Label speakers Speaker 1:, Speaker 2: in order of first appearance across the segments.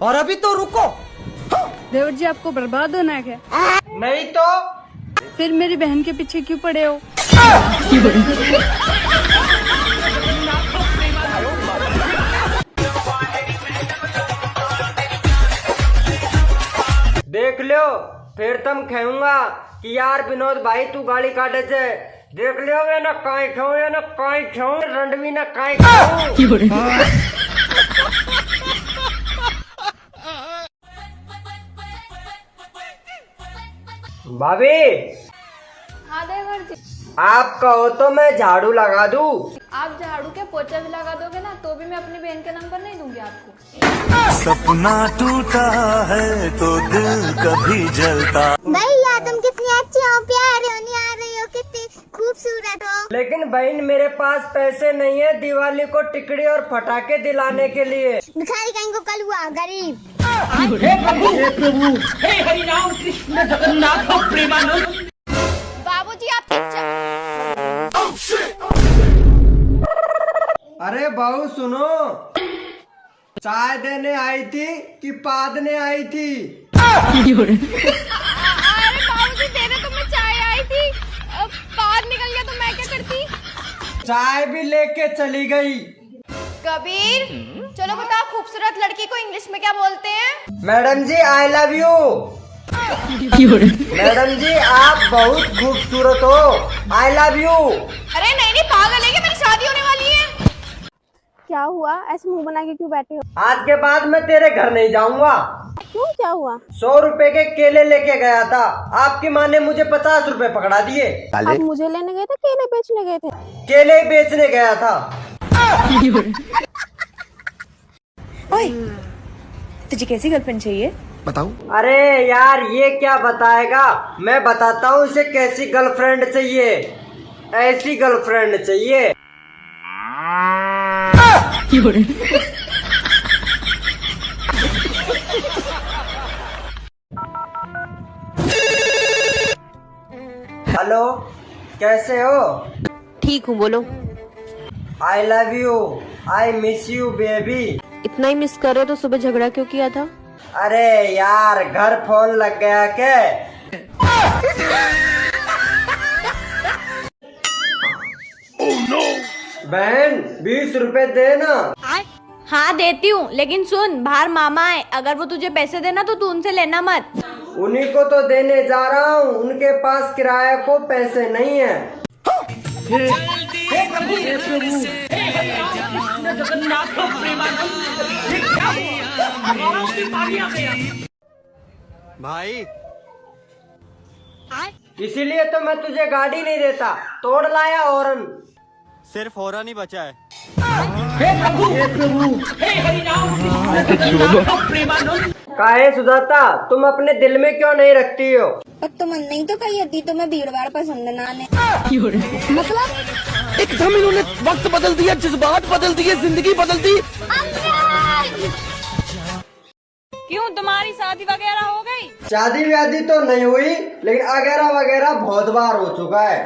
Speaker 1: और अभी तो रुको।
Speaker 2: देवर जी आपको बर्बाद होना है क्या?
Speaker 1: नहीं तो
Speaker 2: फिर मेरी बहन के पीछे क्यों पड़े हो?
Speaker 1: देख लो फिर तुम कहूंगा कि यार विनोद भाई तू गाली काटे से देख लियो वे ना काई खाऊं या ना काई खाऊं रंडवी ना काई खाऊं। भाभी
Speaker 3: हाँ देवर जी,
Speaker 1: आप कहो तो मैं झाड़ू लगा दूं।
Speaker 3: आप झाड़ू के पोछा भी लगा दोगे ना तो भी मैं अपनी बहन के नंबर नहीं दूंगी आपको।
Speaker 4: सपना टूटा है तो दिल कभी जलता।
Speaker 5: भैया तुम कितनी अच्छी हो, प्यारे हो, निहारे हो, कितनी खूबसूरत हो।
Speaker 1: लेकिन बहन मेरे पास पैसे नहीं है दिवाली को टिकड़ी और पटाखे दिलाने के लिए।
Speaker 5: भिखारी कहीं को कल हुआ गरीब।
Speaker 3: बाबूजी आप
Speaker 1: अरे बहू सुनो, चाय देने आई थी कि पादने आई थी?
Speaker 3: अरे बाबूजी दे दे तो मैं चाय आई थी, पाद निकल गया तो मैं क्या करती?
Speaker 1: चाय भी लेके चली गई।
Speaker 3: कबीर चलो बताओ खूबसूरत लड़की को इंग्लिश में क्या बोलते हैं?
Speaker 1: Madam ji I love you. Madam ji आप बहुत खूबसूरत हो, आई लव यू।
Speaker 3: अरे नहीं नहीं पागल है क्या, मेरी शादी होने वाली है।
Speaker 5: क्या हुआ, ऐसे मुंह बना के क्यों बैठे हो?
Speaker 1: आज के बाद मैं तेरे घर नहीं जाऊंगा।
Speaker 5: क्यों, क्या हुआ?
Speaker 1: 100 रुपए के केले लेके गया था, आपकी माँ ने मुझे 50 रुपए पकड़ा दिए।
Speaker 5: आप मुझे लेने गए थे, केले बेचने गए थे?
Speaker 1: केले ही बेचने गया था।
Speaker 6: ओए, तुझे कैसी गर्लफ्रेंड चाहिए?
Speaker 4: बताऊं?
Speaker 1: अरे यार ये क्या बताएगा, मैं बताता हूँ इसे कैसी गर्लफ्रेंड चाहिए। ऐसी गर्लफ्रेंड चाहिए। हेलो कैसे हो?
Speaker 6: ठीक हूँ, बोलो।
Speaker 1: आई love you, I miss you baby.
Speaker 6: इतना ही मिस कर रहे हो तो सुबह झगड़ा क्यों किया था?
Speaker 1: अरे यार घर फोन लग गया क्या? बहन 20 रुपए देना।
Speaker 3: हाँ देती हूँ, लेकिन सुन बाहर मामा है, अगर वो तुझे पैसे देना तो तू उनसे लेना मत।
Speaker 1: उन्हीं को तो देने जा रहा हूँ, उनके पास किराए को पैसे नहीं है।
Speaker 4: भाई
Speaker 1: इसीलिए तो मैं तुझे गाड़ी नहीं देता, तोड़ लाया हॉर्न।
Speaker 4: सिर्फ हॉर्न ही बचा है।
Speaker 1: काहे सुजाता तुम अपने दिल में क्यों नहीं रखती हो?
Speaker 5: पर तुम नहीं तो कही थी तुम्हें भीड़ भाड़ पसंद ना आने। मतलब
Speaker 7: एकदम इन्होंने वक्त बदल दिया, जज्बात बदल दिए, जिंदगी बदल दी।
Speaker 3: क्यों तुम्हारी शादी वगैरह हो गई?
Speaker 1: शादी व्यादी तो नहीं हुई, लेकिन वगैरह वगैरह बहुत बार हो चुका है।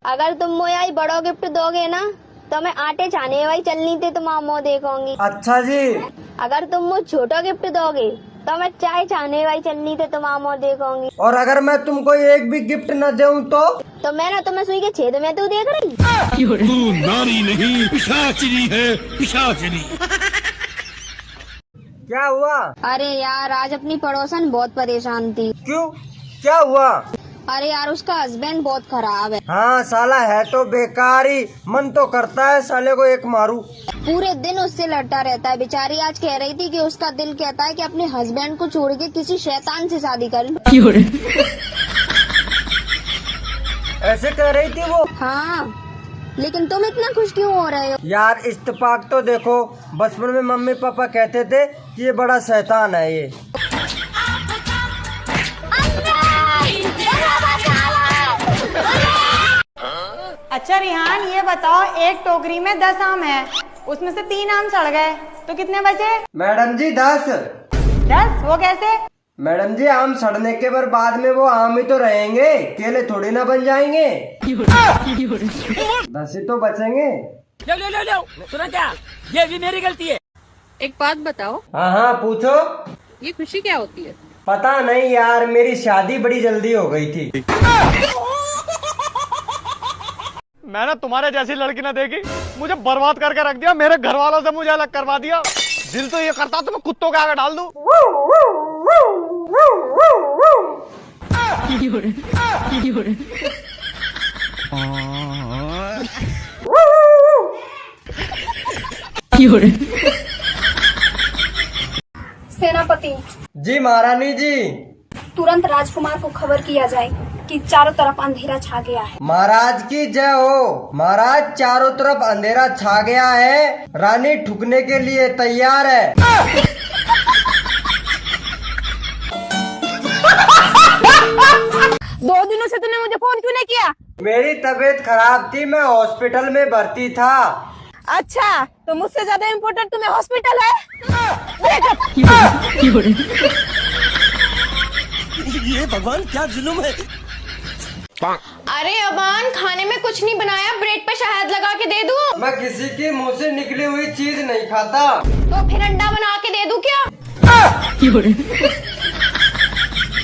Speaker 5: अगर तुम मोयाई बड़ो गिफ्ट दोगे ना तो मैं आटे छाने वाली चलनी थे तुम मुँह देखोगी।
Speaker 1: अच्छा जी।
Speaker 5: अगर तुम मुझे छोटा गिफ्ट दोगे तो मैं चाय छाने वाली चलनी थे तुम मुँह देखोगी।
Speaker 1: और अगर मैं तुमको एक भी गिफ्ट न दूं तो
Speaker 5: मैं ना तुम्हें सुई के छेद में तू देख रही।
Speaker 7: तू नारी नहीं पिशाचिनी है, पिशाचिनी।
Speaker 1: क्या हुआ?
Speaker 5: अरे यार आज अपनी पड़ोसन बहुत परेशान थी।
Speaker 1: क्यों, क्या हुआ?
Speaker 5: अरे यार उसका हस्बैंड बहुत खराब है।
Speaker 1: हाँ साला है तो बेकार ही, मन तो करता है साले को एक मारू।
Speaker 5: पूरे दिन उससे लड़ता रहता है। बेचारी आज कह रही थी कि उसका दिल कहता है कि अपने हस्बैंड को छोड़ के किसी शैतान से शादी करें।
Speaker 1: ऐसे कह रही थी वो?
Speaker 5: हाँ लेकिन तुम इतना खुश क्यों हो रहे हो?
Speaker 1: यार इत्तेफाक तो देखो, बचपन में मम्मी पापा कहते थे कि ये बड़ा शैतान है ये।
Speaker 3: अच्छा रिहान ये बताओ, एक टोकरी में 10 आम है, उसमें से 3 आम सड़ गए तो कितने बचे?
Speaker 1: मैडम जी 10।
Speaker 3: 10? वो कैसे?
Speaker 1: मैडम जी आम सड़ने के बाद में वो आम ही तो रहेंगे, केले थोड़ी ना बन जाएंगे। 10 ही तो बचेंगे।
Speaker 8: सुना क्या? ये भी मेरी गलती है।
Speaker 2: एक बात बताओ,
Speaker 1: हाँ हाँ पूछो।
Speaker 2: ये खुशी क्या होती है?
Speaker 1: पता नहीं यार, मेरी शादी बड़ी जल्दी हो गई थी।
Speaker 9: मैंने तुम्हारे जैसी लड़की ना देखी, मुझे बर्बाद करके रख दिया, मेरे घर वालों से मुझे अलग करवा दिया। दिल तो ये करता तो मैं कुत्तों के आगे डाल दूं।
Speaker 10: सेनापति
Speaker 1: जी महारानी जी।
Speaker 10: तुरंत राजकुमार को खबर किया जाए कि चारों तरफ अंधेरा छा गया है।
Speaker 1: महाराज की जय हो। महाराज, चारों तरफ अंधेरा छा गया है, रानी ठुकने के लिए तैयार है।
Speaker 6: 2 दिनों से तूने मुझे फोन क्यों नहीं किया?
Speaker 1: मेरी तबीयत खराब थी, मैं हॉस्पिटल में भर्ती था।
Speaker 6: अच्छा, तो मुझसे ज्यादा इम्पोर्टेंट तुम्हें हॉस्पिटल है?
Speaker 4: ये भगवान क्या जुल्म है।
Speaker 3: अरे अबान, खाने में कुछ नहीं बनाया, ब्रेड पे शहद लगा के दे दूं?
Speaker 1: मैं किसी की मुंह से निकली हुई चीज नहीं खाता।
Speaker 3: तो फिर अंडा बना के दे दूं क्या?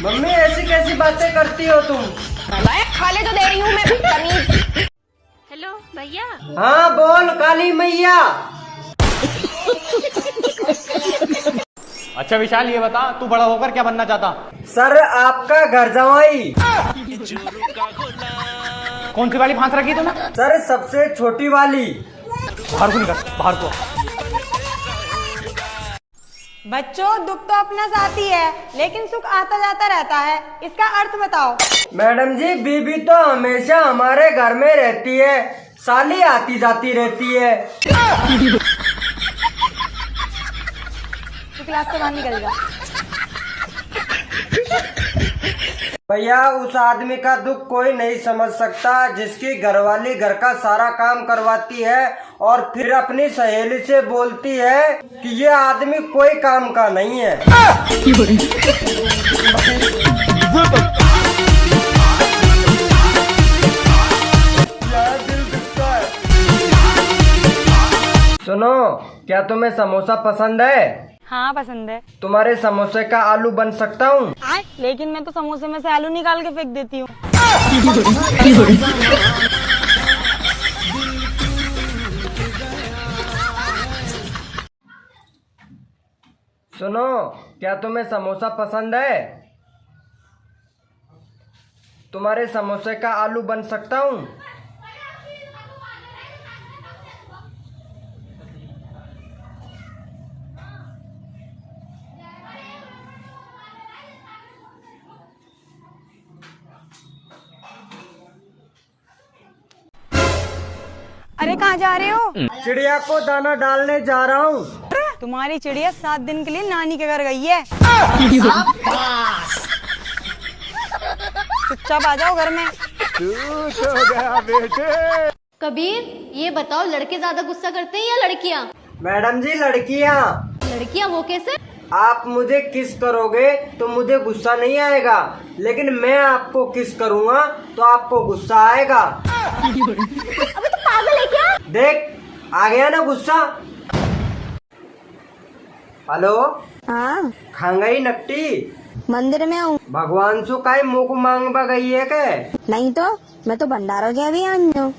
Speaker 1: मम्मी, ऐसी कैसी बातें करती हो तुम?
Speaker 3: खा ले तो दे रही हूँ मैं, तमीज।
Speaker 6: हेलो भैया।
Speaker 1: हाँ बोल काली मैया।
Speaker 9: अच्छा विशाल, ये बता तू बड़ा होकर क्या बनना चाहता?
Speaker 1: सर, आपका घर जवाई।
Speaker 9: कौन सी वाली फांस रखी तूने?
Speaker 1: सर, सबसे छोटी वाली।
Speaker 9: बाहर को निकल, बाहर को।
Speaker 3: बच्चों, दुख तो अपना साथी है, लेकिन सुख आता जाता रहता है, इसका अर्थ बताओ।
Speaker 1: मैडम जी, बीबी तो हमेशा हमारे घर में रहती है, साली आती जाती रहती है।
Speaker 3: तू क्लास से बाहर निकल जा।
Speaker 1: भैया, उस आदमी का दुख कोई नहीं समझ सकता जिसकी घरवाली घर का सारा काम करवाती है और फिर अपनी सहेली से बोलती है कि ये आदमी कोई काम का नहीं है। यार, दिल दुखता है। सुनो, क्या तुम्हें समोसा पसंद है?
Speaker 3: हाँ पसंद है।
Speaker 1: तुम्हारे समोसे का आलू बन सकता हूँ?
Speaker 3: लेकिन मैं तो समोसे में से आलू निकाल के फेंक देती हूँ।
Speaker 1: सुनो, क्या तुम्हें समोसा पसंद है? तुम्हारे समोसे का आलू बन सकता हूँ?
Speaker 3: अरे कहाँ जा रहे हो?
Speaker 1: चिड़िया को दाना डालने जा रहा हूँ।
Speaker 3: तुम्हारी चिड़िया 7 दिन के लिए नानी के घर गई है। चुपचाप आ जाओ घर में।
Speaker 10: कबीर, ये बताओ, लड़के ज्यादा गुस्सा करते हैं या लड़कियाँ?
Speaker 1: मैडम जी, लड़कियाँ।
Speaker 10: लड़कियाँ वो कैसे?
Speaker 1: आप मुझे किस करोगे तो मुझे गुस्सा नहीं आएगा, लेकिन मैं आपको किस करूँगा तो आपको गुस्सा आएगा।
Speaker 10: अबे तो पागल है क्या?
Speaker 1: देख, आ गया ना गुस्सा। हेलो।
Speaker 5: हाँ,
Speaker 1: खांगई नकटी,
Speaker 5: मंदिर में हूँ।
Speaker 1: भगवान सु काई मुख मांगबा गई है के?
Speaker 5: नहीं तो मैं तो भंडारों के भी आई हूँ।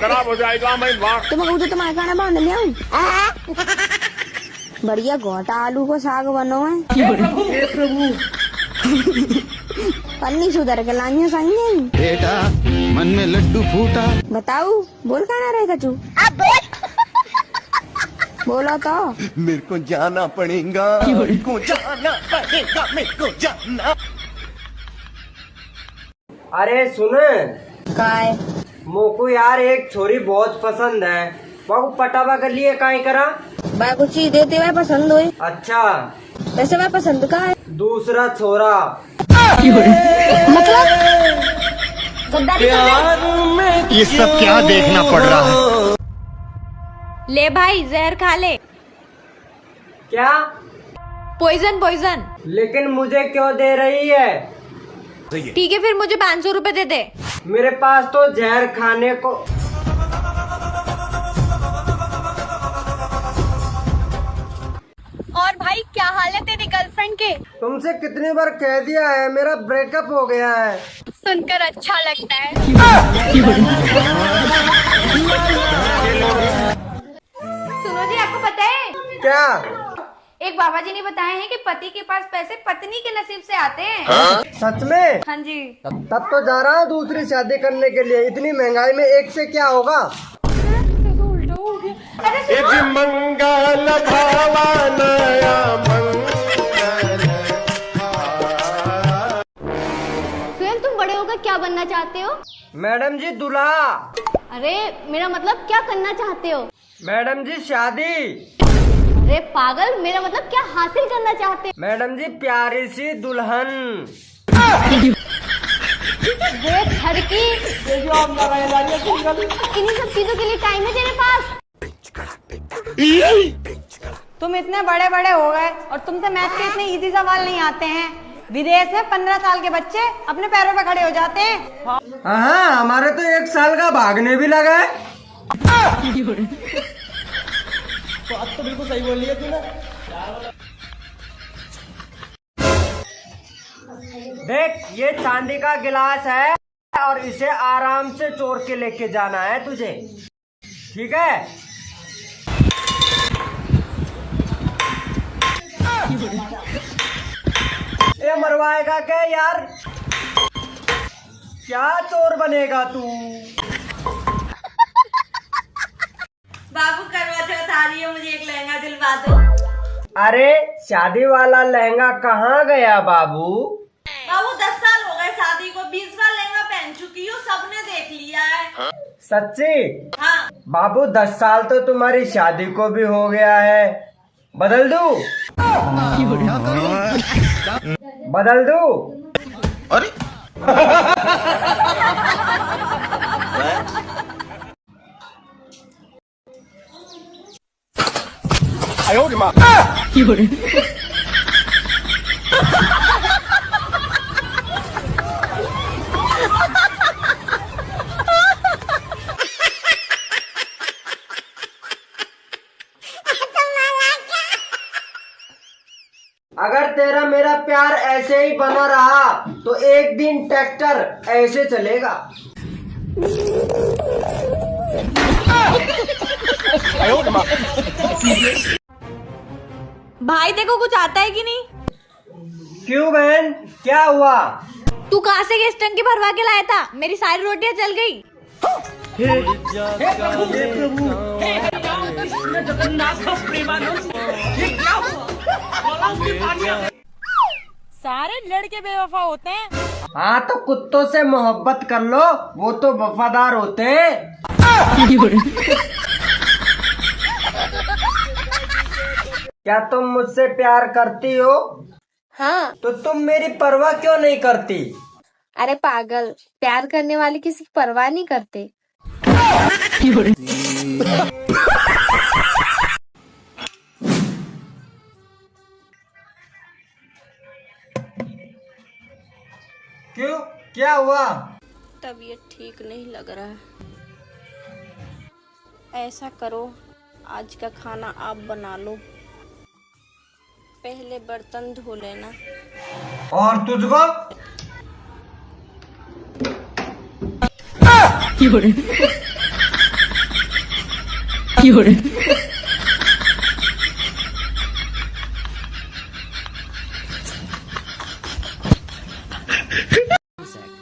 Speaker 7: खराब हो जाएगा। मैं
Speaker 5: तो तुम्हारे खाना बांध लिया हूँ। बढ़िया गोटा आलू को साग बनो है। पन्नी सुधर के लाइए सही।
Speaker 7: बेटा, मन में लड्डू फूटा।
Speaker 5: बताऊ, बोल खाना रहेगा चू। बोलो तो।
Speaker 4: मेरे को जाना पड़ेगा, मेरे को जाना पड़ेगा, मेरे को जाना।
Speaker 1: अरे सुन,
Speaker 5: काय
Speaker 1: मोको यार एक छोरी बहुत पसंद है, बहु पटावा कर लिए काहे करा?
Speaker 5: मैं कुछ चीज देते हुए पसंद हुई।
Speaker 1: अच्छा,
Speaker 5: वैसे मैं पसंद का है
Speaker 1: दूसरा छोरा।
Speaker 5: मतलब
Speaker 7: ये सब क्या देखना पड़ रहा है?
Speaker 6: ले भाई, जहर खा ले।
Speaker 1: क्या?
Speaker 6: Poison poison.
Speaker 1: लेकिन मुझे क्यों दे रही है?
Speaker 6: ठीक है, फिर मुझे 500 रुपए दे दे।
Speaker 1: मेरे पास तो जहर खाने को तुमसे कितनी बार कह दिया है मेरा ब्रेकअप हो गया है।
Speaker 6: सुनकर अच्छा लगता है।
Speaker 3: सुनो जी, आपको पता है
Speaker 1: क्या?
Speaker 3: एक बाबा जी ने बताया है कि पति के पास पैसे पत्नी के नसीब से आते हैं।
Speaker 1: सच में?
Speaker 3: हाँ जी।
Speaker 1: तब तो जा रहा हूँ दूसरी शादी करने के लिए। इतनी महंगाई में एक से क्या होगा।
Speaker 3: अरे सुनो,
Speaker 4: मंगल भावनया मंगल।
Speaker 5: स्वयं तुम बड़े होकर क्या बनना चाहते हो?
Speaker 1: मैडम जी दूल्हा।
Speaker 5: अरे मेरा मतलब क्या करना चाहते हो?
Speaker 1: मैडम जी शादी।
Speaker 5: अरे पागल, मेरा मतलब क्या हासिल करना चाहते हो?
Speaker 1: मैडम जी प्यारी सी दुल्हन।
Speaker 5: वे घर की इन्हीं सब चीजों के लिए टाइम है तेरे पास?
Speaker 3: तुम इतने बड़े बड़े हो गए और तुमसे मैथ के इतने इजी सवाल नहीं आते हैं। विदेश में 15 साल के बच्चे अपने पैरों पे खड़े हो जाते हैं।
Speaker 1: हाँ, हमारे तो 1 साल का भागने भी लगा है। तो अब तो बिल्कुल सही बोल लिया तूने। देख, ये चांदी का गिलास है और इसे आराम से चोर के लेके जाना है तुझे, ठीक है? ये मरवाएगा क्या यार? क्या चोर बनेगा तू?
Speaker 6: बाबू करवा चौथ आ रही है, मुझे एक लहंगा दिलवा दो।
Speaker 1: अरे शादी वाला लहंगा कहाँ गया बाबू?
Speaker 6: बाबू 10 साल हो गए शादी को, 20 बार लहंगा पहन चुकी हूँ, सबने देख लिया है।
Speaker 1: सच्ची?
Speaker 6: हाँ।
Speaker 1: बाबू 10 साल तो तुम्हारी शादी को भी हो गया है। बदल दूं? बदल दूं?
Speaker 4: अरे
Speaker 1: अगर तेरा मेरा प्यार ऐसे ही बना रहा तो एक दिन ट्रैक्टर ऐसे चलेगा।
Speaker 6: भाई देखो, कुछ आता है कि नहीं?
Speaker 1: क्यों बहन, क्या हुआ?
Speaker 6: तू कहाँ से गैस टंकी भरवा के लाया था? मेरी सारी रोटियां जल गई। सारे लड़के बेवफा होते हैं।
Speaker 1: हाँ तो कुत्तों से मोहब्बत कर लो, वो तो वफादार होते हैं। क्या तुम मुझसे प्यार करती हो?
Speaker 2: हाँ।
Speaker 1: तो तुम मेरी परवाह क्यों नहीं करती?
Speaker 2: अरे पागल, प्यार करने वाले किसी की परवाह नहीं करते।
Speaker 1: क्यों, क्या हुआ?
Speaker 2: तबीयत ठीक नहीं लग रहा है। ऐसा करो, आज का खाना आप बना लो, पहले बर्तन धो लेना।
Speaker 1: और तुझको?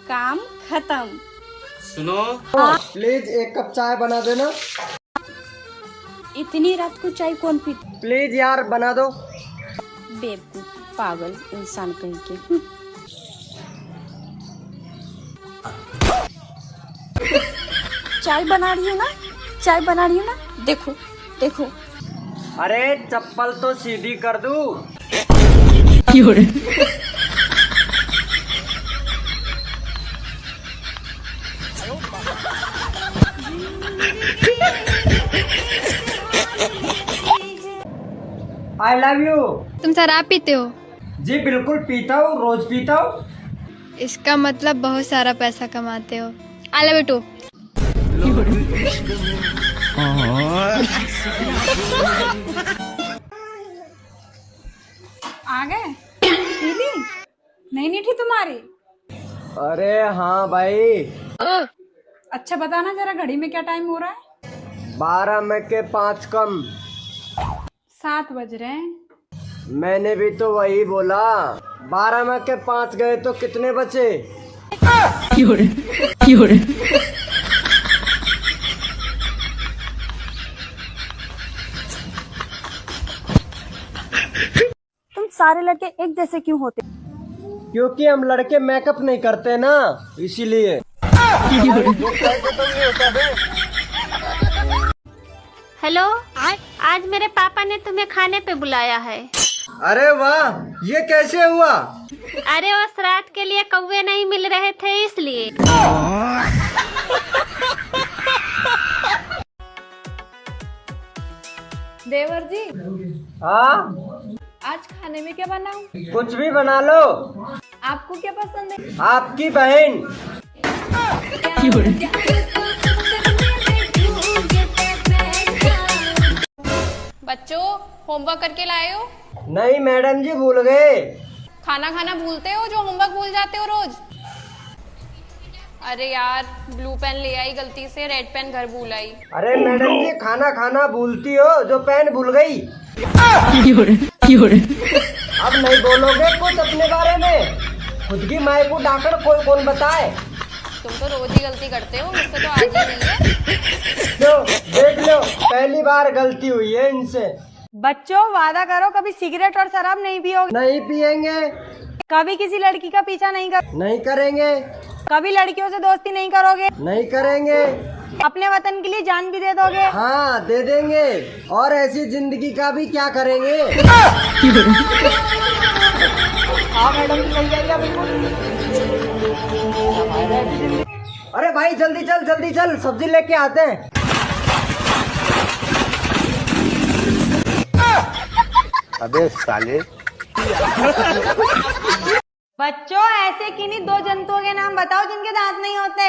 Speaker 2: काम खत्म।
Speaker 8: सुनो,
Speaker 1: प्लीज 1 कप चाय बना देना।
Speaker 2: इतनी रात को चाय कौन पीता?
Speaker 1: प्लीज यार बना दो।
Speaker 2: बेवकूफ, पागल इंसान कहीं के। चाय बना रही हो ना? चाय बना रही हो ना? देखो देखो।
Speaker 1: अरे चप्पल तो सीधी कर दूं। आई लव यू।
Speaker 10: तुम शराब पीते हो?
Speaker 1: जी बिल्कुल पीता हूँ, रोज पीता हूँ।
Speaker 10: इसका मतलब बहुत सारा पैसा कमाते हो। I love you too.
Speaker 3: आ गए? पीली? तुम्हारी?
Speaker 1: अरे हाँ भाई।
Speaker 3: अच्छा बताना जरा, घड़ी में क्या टाइम हो रहा है?
Speaker 1: 12 में के 5 कम।
Speaker 3: 7 बज रहे हैं।
Speaker 1: मैंने भी तो वही बोला। 12 में के 5 गए तो कितने बचे?
Speaker 10: तुम सारे लड़के एक जैसे क्यों होते?
Speaker 1: क्योंकि हम लड़के मेकअप नहीं करते ना, इसीलिए।
Speaker 5: हेलो, आज मेरे पापा ने तुम्हें खाने पे बुलाया है।
Speaker 1: अरे वाह, ये कैसे हुआ?
Speaker 5: अरे वो श्राद्ध के लिए कौवे नहीं मिल रहे थे इसलिए।
Speaker 3: देवर जी,
Speaker 1: हाँ,
Speaker 3: आज खाने में क्या बनाऊं?
Speaker 1: कुछ भी बना लो।
Speaker 3: आपको क्या पसंद है?
Speaker 1: आपकी बहन।
Speaker 2: बच्चों, होमवर्क करके लाए हो?
Speaker 1: नहीं मैडम जी, भूल गए।
Speaker 2: खाना खाना भूलते हो जो होमवर्क भूल जाते हो रोज? अरे यार, ब्लू पेन ले आई गलती से, रेड पेन घर भूल आई।
Speaker 1: अरे मैडम जी, खाना खाना भूलती हो जो पेन भूल गई। अब नहीं बोलोगे कुछ अपने बारे में? खुद की माई को डांटकर कोई कौन बताए?
Speaker 2: तुम तो रोज ही गलती करते हो, मुझसे तो आज ही नहीं है।
Speaker 1: लो देख लो, पहली बार गलती हुई है इनसे।
Speaker 3: बच्चों, वादा करो कभी सिगरेट और शराब नहीं पियोगे।
Speaker 1: नहीं पियेंगे।
Speaker 3: कभी किसी लड़की का पीछा नहीं
Speaker 1: नहीं करेंगे।
Speaker 3: कभी लड़कियों से दोस्ती नहीं करोगे।
Speaker 1: नहीं करेंगे।
Speaker 3: अपने वतन के लिए जान भी दे दोगे।
Speaker 1: हाँ, दे देंगे। और ऐसी जिंदगी का भी क्या करेंगे? हाँ मैडम, सही जाएगा बिल्कुल। अरे भाई जल्दी चल, जल्दी चल, सब्जी लेके आते हैं।
Speaker 4: अबे साले।
Speaker 3: बच्चों, ऐसे किन्हीं 2 जंतुओं के नाम बताओ जिनके दांत नहीं होते।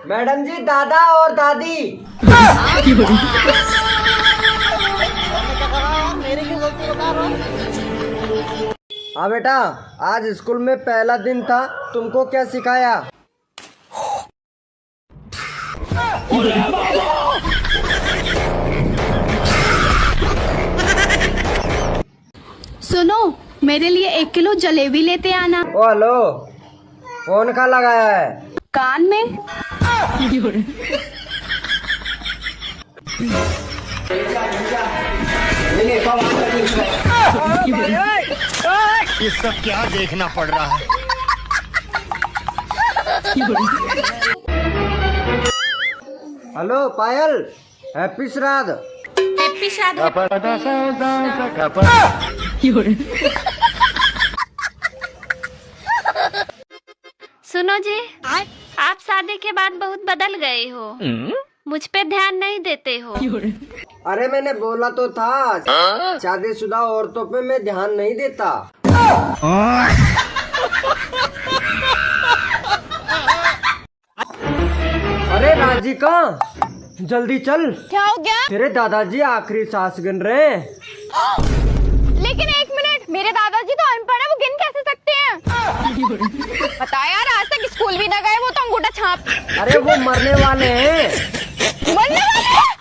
Speaker 1: मैडम जी, दादा और दादी। हाँ बेटा, आज स्कूल में पहला दिन था, तुमको क्या सिखाया?
Speaker 10: सुनो, मेरे लिए 1 किलो जलेबी लेते आना।
Speaker 1: ओ हेलो, फोन का लगाया है?
Speaker 10: कान में।
Speaker 4: ये सब क्या देखना पड़ रहा है?
Speaker 1: हेलो पायल, हैप्पी श्राद्ध।
Speaker 2: हैप्पी श्राद्ध।
Speaker 5: सुनो जी, आप शादी के बाद बहुत बदल गए हो। मुझ पे ध्यान नहीं देते हो।
Speaker 1: अरे मैंने बोला तो था, शादीशुदा औरतों पे मैं ध्यान नहीं देता। अरे राजिका, जल्दी चल।
Speaker 3: क्या हो गया?
Speaker 1: तेरे दादाजी आखिरी सांस गिन रहे हैं।
Speaker 3: लेकिन 1 मिनट, मेरे दादाजी तो अनपढ़ है, वो गिन कैसे सकते हैं? बता यार, आज तक स्कूल भी न गए, वो तो अंगूठा छाप।
Speaker 1: अरे वो मरने वाले हैं।
Speaker 3: मरने वाले हैं?